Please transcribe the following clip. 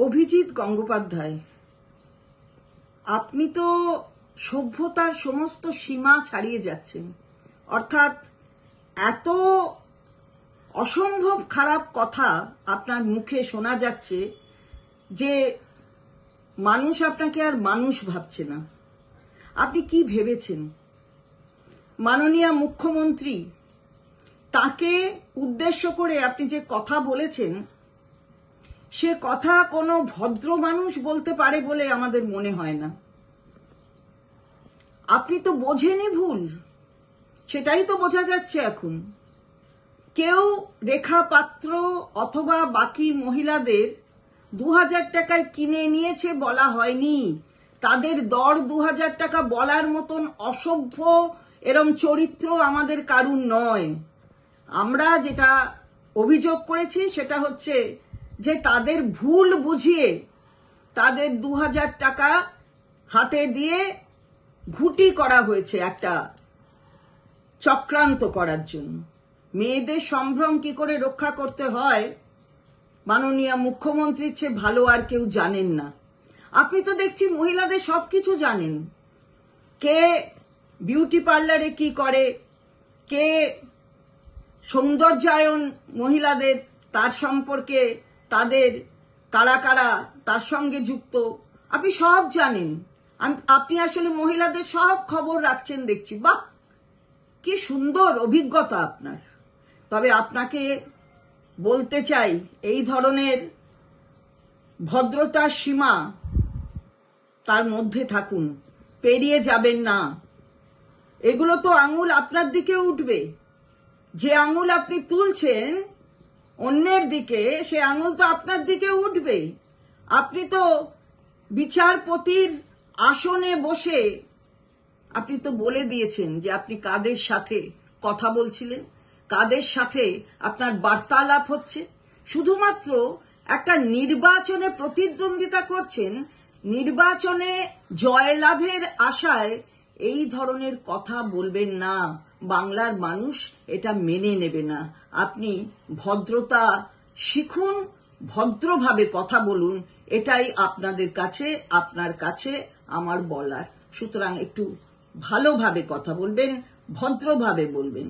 অভিজিৎ গঙ্গোপাধ্যায়, আপনি তো সভ্যতার সমস্ত সীমা ছাড়িয়ে যাচ্ছেন। অর্থাৎ এত অসম্ভব খারাপ কথা আপনার মুখে শোনা যাচ্ছে যে মানুষ আপনাকে আর মানুষ ভাবছে না। আপনি কি ভেবেছেন? মাননীয় মুখ্যমন্ত্রী, তাকে উদ্দেশ্য করে আপনি যে কথা বলেছেন, সে কথা কোনো ভদ্র মানুষ বলতে পারে বলে আমাদের মনে হয় না। আপনি তো বোঝেনই ভুল, সেটাই তো বোঝা যাচ্ছে এখন। কেউ রেখা পাত্র অথবা বাকি মহিলাদের 2000 টাকায় কিনে নিয়েছে বলা হয়নি। তাদের দর 2000 টাকা বলার মতন অসভ্য এরম চরিত্র আমাদের কারুর নয়। আমরা যেটা অভিযোগ করেছি সেটা হচ্ছে যে তাদের ভুল বুঝিয়ে তাদের 2000 টাকা হাতে দিয়ে ঘুটি করা হয়েছে একটা চক্রান্ত করার জন্য। মেয়েদের সম্ভ্রম কি করে রক্ষা করতে হয় মাননীয় মুখ্যমন্ত্রীর চেয়ে ভালো আর কেউ জানেন না। আপনি তো দেখছি মহিলাদের সবকিছু জানেন, কে বিউটি পার্লারে কি করে, কে সৌন্দর্যায়ন মহিলাদের তার সম্পর্কে, তাদের কারা কারা তার সঙ্গে যুক্ত, আপনি সব জানেন। আপনি আসলে মহিলাদের সব খবর রাখছেন দেখছি। বাহ, কি সুন্দর অভিজ্ঞতা আপনার। তবে আপনাকে বলতে চাই, এই ধরনের ভদ্রতার সীমা তার মধ্যে থাকুন, পেরিয়ে যাবেন না। এগুলো তো আঙুল আপনার দিকে উঠবে। যে আঙুল আপনি তুলছেন অন্যের দিকে, সে আঙুল তো আপনার দিকে উঠবে। আপনি তো বিচারপতির আসনে বসে আপনি তো বলে দিয়েছেন যে আপনি কাদের সাথে কথা বলছিলেন, কাদের সাথে আপনার বার্তালাপ হচ্ছে। শুধুমাত্র একটা নির্বাচনে প্রতিদ্বন্দ্বিতা করছেন, নির্বাচনে জয়লাভের আশায় এই ধরনের কথা বলবেন না। বাংলার মানুষ এটা মেনে নেবে না। আপনি ভদ্রতা শিখুন, ভদ্রভাবে কথা বলুন, এটাই আপনার কাছে আমার বলার। সুতরাং একটু ভালোভাবে কথা বলবেন, ভদ্রভাবে বলবেন।